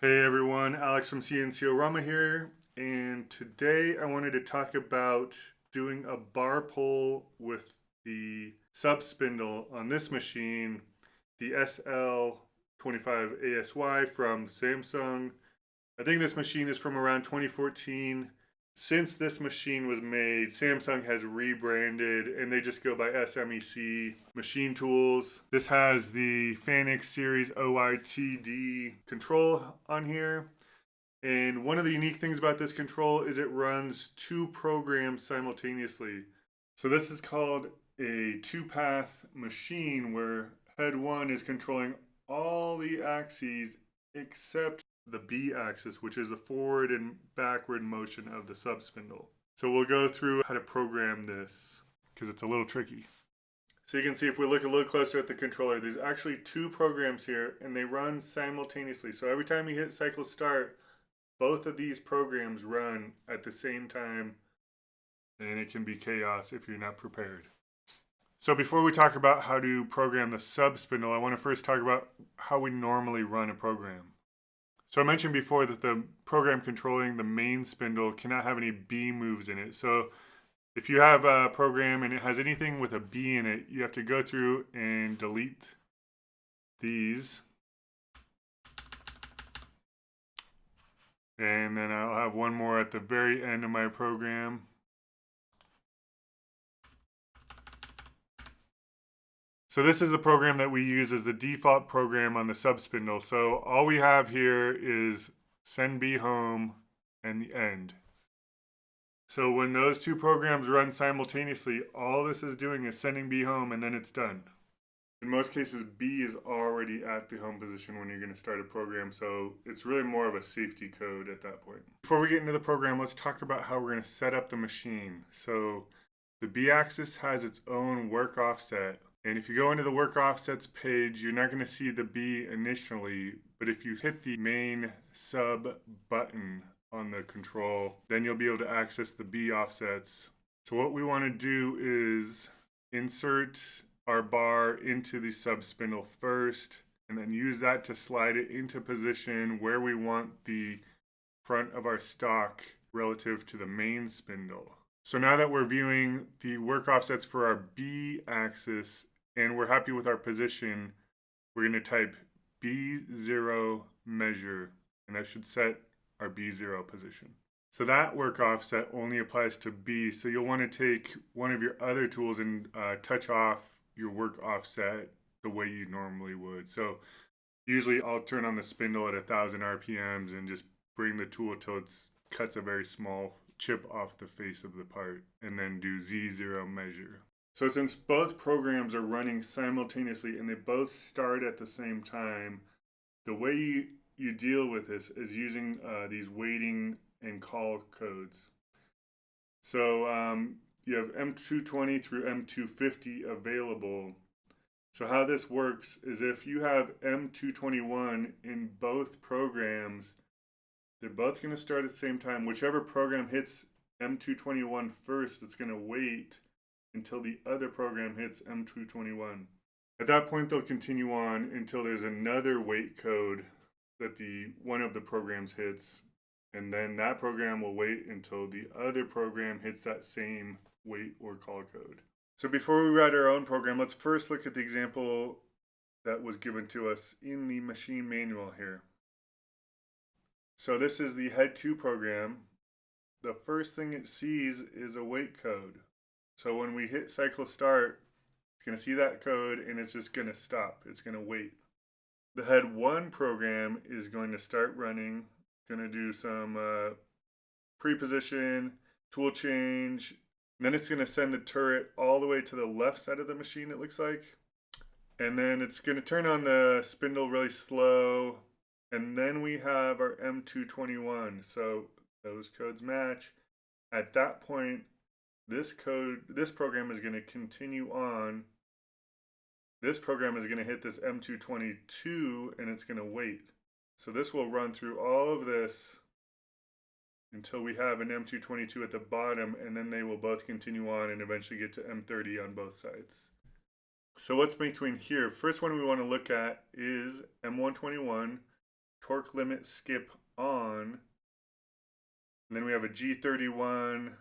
Hey everyone, Alex from cnc-o-rama here, and today I wanted to talk about doing a bar pull with the sub spindle on this machine, the SL25 ASY from Samsung. I think this machine is from around 2014. Since this machine was made, Samsung has rebranded and they just go by SMEC Machine Tools. This has the Fanuc series OITD control on here. And one of the unique things about this control is it runs two programs simultaneously. So this is called a two-path machine where head one is controlling all the axes except the B axis, which is the forward and backward motion of the sub spindle. So we'll go through how to program this because it's a little tricky. So you can see if we look a little closer at the controller, there's actually two programs here and they run simultaneously. So every time you hit cycle start, both of these programs run at the same time, and it can be chaos if you're not prepared. So before we talk about how to program the sub spindle, I want to first talk about how we normally run a program. So I mentioned before that the program controlling the main spindle cannot have any B moves in it. So if you have a program and it has anything with a B in it, you have to go through and delete these. And then I'll have one more at the very end of my program. So this is the program that we use as the default program on the sub spindle. So all we have here is send B home and the end. So when those two programs run simultaneously, all this is doing is sending B home and then it's done. In most cases, B is already at the home position when you're going to start a program, so it's really more of a safety code at that point. Before we get into the program, let's talk about how we're going to set up the machine. So the B axis has its own work offset. And if you go into the work offsets page, you're not going to see the B initially, but if you hit the main sub button on the control, then you'll be able to access the B offsets. So what we want to do is insert our bar into the sub spindle first, and then use that to slide it into position where we want the front of our stock relative to the main spindle. So now that we're viewing the work offsets for our B axis and we're happy with our position, we're going to type B0 measure, and that should set our B0 position. So that work offset only applies to B, so you'll want to take one of your other tools and touch off your work offset the way you normally would. So usually I'll turn on the spindle at 1000 RPMs and just bring the tool till it cuts a very small chip off the face of the part, and then do Z0 measure. So since both programs are running simultaneously and they both start at the same time, the way you deal with this is using these waiting and call codes. So you have M220 through M250 available. So how this works is if you have M221 in both programs, they're both going to start at the same time. Whichever program hits M221 first, it's going to wait until the other program hits M221. At that point, they'll continue on until there's another wait code that one of the programs hits, and then that program will wait until the other program hits that same wait or call code. So before we write our own program, let's first look at the example that was given to us in the machine manual here. So this is the head 2 program. The first thing it sees is a wait code. So when we hit cycle start, it's going to see that code and it's just going to stop. It's going to wait. The head 1 program is going to start running, going to do some pre-position, tool change, and then it's going to send the turret all the way to the left side of the machine, it looks like. And then it's going to turn on the spindle really slow. And then we have our M221. So those codes match. At that point, this program is going to continue on. This program is going to hit this M222 and it's going to wait. So this will run through all of this until we have an M222 at the bottom, and then they will both continue on and eventually get to M30 on both sides. So what's between here? First one we want to look at is M121. torque limit skip on. And then we have a G31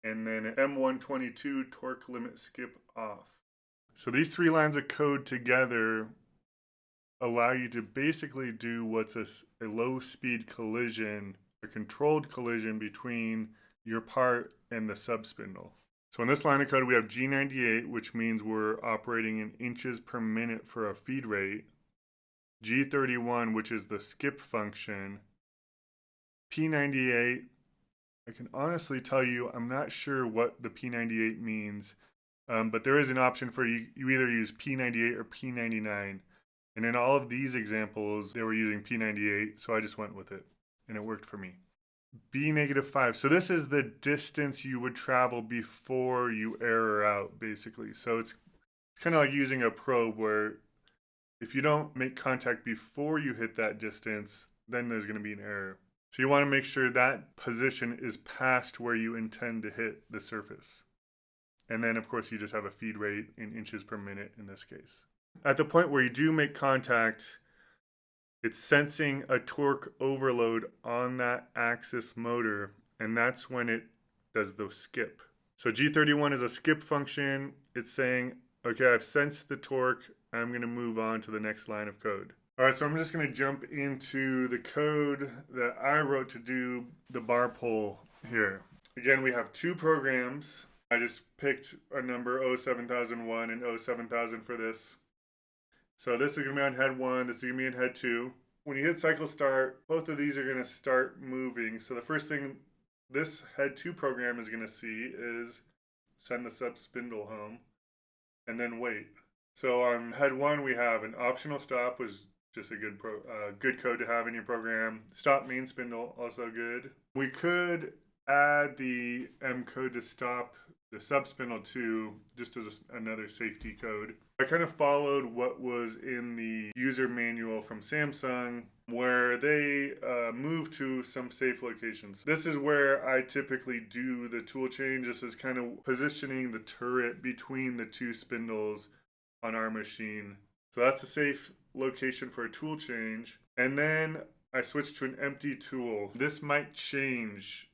and then an M122 torque limit skip off. So these three lines of code together allow you to basically do what's a low speed collision, a controlled collision between your part and the subspindle. So in this line of code, we have G98, which means we're operating in inches per minute for a feed rate. G31, which is the skip function. P98, I can honestly tell you, I'm not sure what the P98 means, but there is an option for you either use P98 or P99. And in all of these examples, they were using P98, so I just went with it, and it worked for me. B-5, so this is the distance you would travel before you error out, basically. So it's kind of like using a probe where if you don't make contact before you hit that distance, then there's going to be an error. So you want to make sure that position is past where you intend to hit the surface. And then, of course, you just have a feed rate in inches per minute in this case. At the point where you do make contact, it's sensing a torque overload on that axis motor, and that's when it does the skip. So G31 is a skip function. It's saying, okay, I've sensed the torque. I'm going to move on to the next line of code. All right, so I'm just going to jump into the code that I wrote to do the bar pull here. Again, we have two programs. I just picked a number 07001 and 07000 for this. So this is going to be on head 1, this is going to be in head 2. When you hit cycle start, both of these are going to start moving. So the first thing this head 2 program is going to see is send the sub spindle home and then wait. So on head 1 we have an optional stop, was just a good code to have in your program. Stop main spindle, also good. We could add the M code to stop the sub spindle too, just as another safety code. I kind of followed what was in the user manual from Samsung, where they moved to some safe locations. This is where I typically do the tool change. This is kind of positioning the turret between the two spindles on our machine. So that's a safe location for a tool change. And then I switched to an empty tool. This might change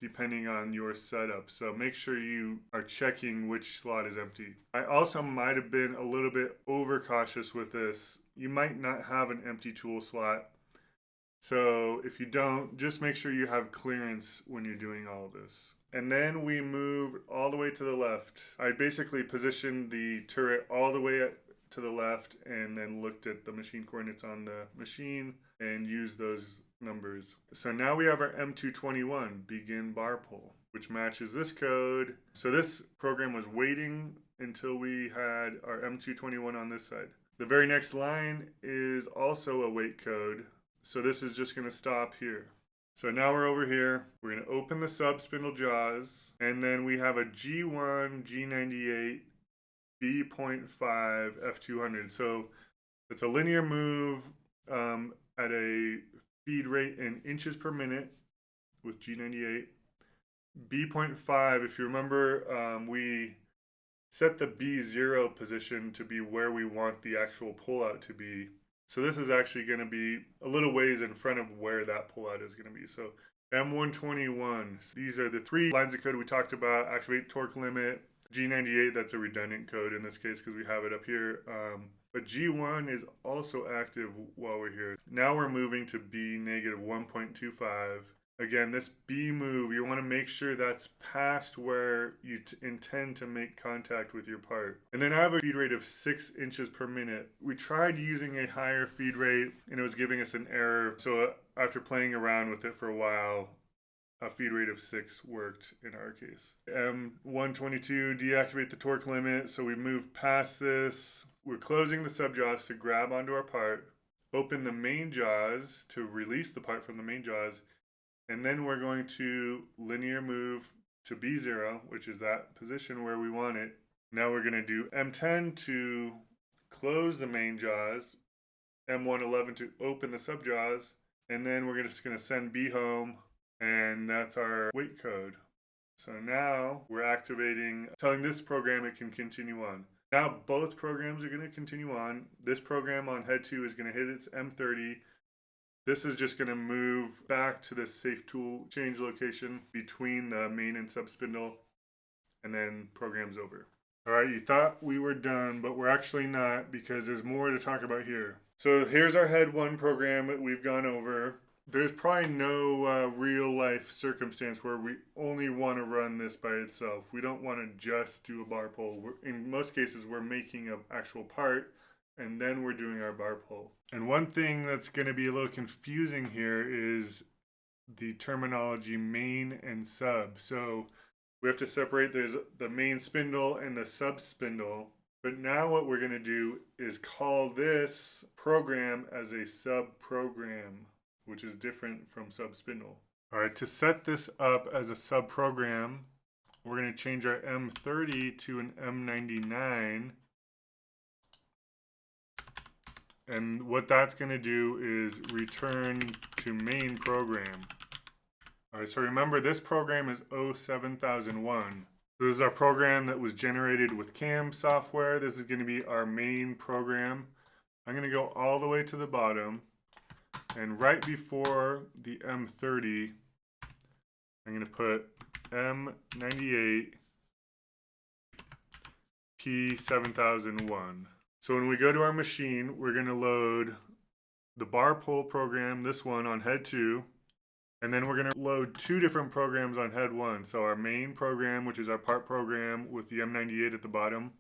depending on your setup, so make sure you are checking which slot is empty. I also might have been a little bit overcautious with this. You might not have an empty tool slot, so if you don't, just make sure you have clearance when you're doing all of this. And then we moved all the way to the left. I basically positioned the turret all the way to the left and then looked at the machine coordinates on the machine and used those numbers. So now we have our M221 begin bar pull, which matches this code. So this program was waiting until we had our M221 on this side. The very next line is also a wait code. So this is just going to stop here. So now we're over here. We're going to open the sub spindle jaws, and then we have a G1, G98, B.5, F200. So it's a linear move at a feed rate in inches per minute with G98. B.5, if you remember, we set the B0 position to be where we want the actual pullout to be. So this is actually going to be a little ways in front of where that pullout is going to be. So M121, these are the three lines of code we talked about. Activate torque limit. G98, that's a redundant code in this case because we have it up here. But G1 is also active while we're here. Now we're moving to B-1.25. Again, this B move, you want to make sure that's past where you intend to make contact with your part. And then I have a feed rate of 6 inches per minute. We tried using a higher feed rate and it was giving us an error. So after playing around with it for a while, a feed rate of 6 worked in our case. M122, deactivate the torque limit. So we moved past this. We're closing the sub jaws to grab onto our part. Open the main jaws to release the part from the main jaws. And then we're going to linear move to B0, which is that position where we want it. Now we're going to do M10 to close the main jaws, M111 to open the sub jaws, and then we're just going to send B home, and that's our wait code. So now we're activating, telling this program it can continue on. Now both programs are going to continue on. This program on head 2 is going to hit its M30. This is just going to move back to this safe tool change location between the main and sub spindle, and then program's over. All right, you thought we were done, but we're actually not, because there's more to talk about here. So here's our head one program that we've gone over. There's probably no real life circumstance where we only want to run this by itself. We don't want to just do a bar pull. In most cases, we're making an actual part, and then we're doing our bar pull. And one thing that's going to be a little confusing here is the terminology main and sub. So we have to separate, there's the main spindle and the sub spindle. But now what we're going to do is call this program as a sub program, which is different from sub spindle. All right, to set this up as a sub program, we're going to change our M30 to an M99. And what that's going to do is return to main program. All right, so remember this program is 07001. This is our program that was generated with CAM software. This is going to be our main program. I'm going to go all the way to the bottom, and right before the M30, I'm going to put M98 P7001. So when we go to our machine, we're going to load the bar pull program, this one, on head 2. And then we're going to load 2 different programs on head 1. So our main program, which is our part program with the M98 at the bottom,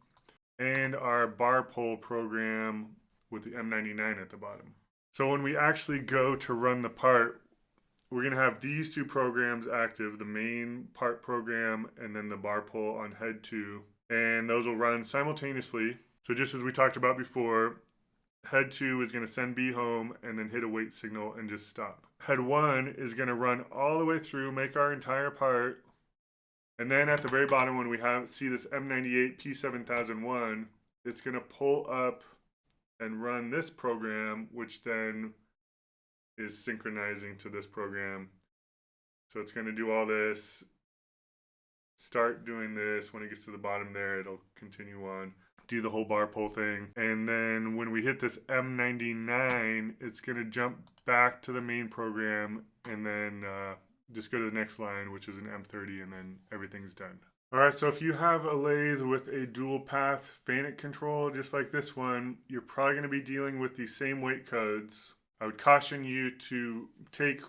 and our bar pull program with the M99 at the bottom. So when we actually go to run the part, we're going to have these 2 programs active, the main part program and then the bar pull on head 2. And those will run simultaneously. So just as we talked about before, head 2 is going to send B home and then hit a wait signal and just stop. Head 1 is going to run all the way through, make our entire part, and then at the very bottom when we see this M98 P7001, it's going to pull up and run this program, which then is synchronizing to this program. So it's going to do all this, start doing this. When it gets to the bottom there, it'll continue on, do the whole bar pull thing. And then when we hit this M99, it's going to jump back to the main program and then just go to the next line, which is an M30, and then everything's done. All right, so if you have a lathe with a dual path Fanuc control, just like this one, you're probably going to be dealing with these same weight codes. I would caution you to take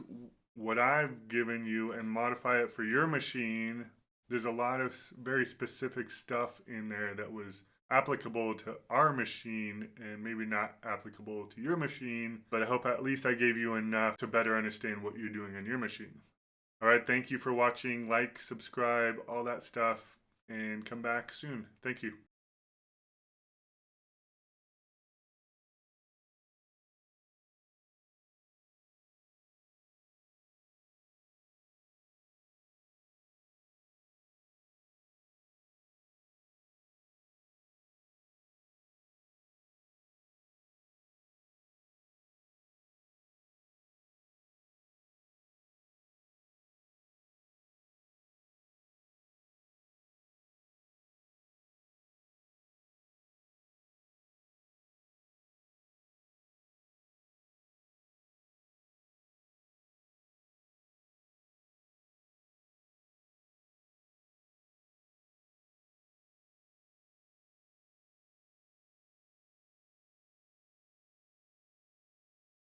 what I've given you and modify it for your machine. There's a lot of very specific stuff in there that was applicable to our machine and maybe not applicable to your machine, but I hope at least I gave you enough to better understand what you're doing on your machine. All right, thank you for watching. Like, subscribe, all that stuff, and come back soon. Thank you.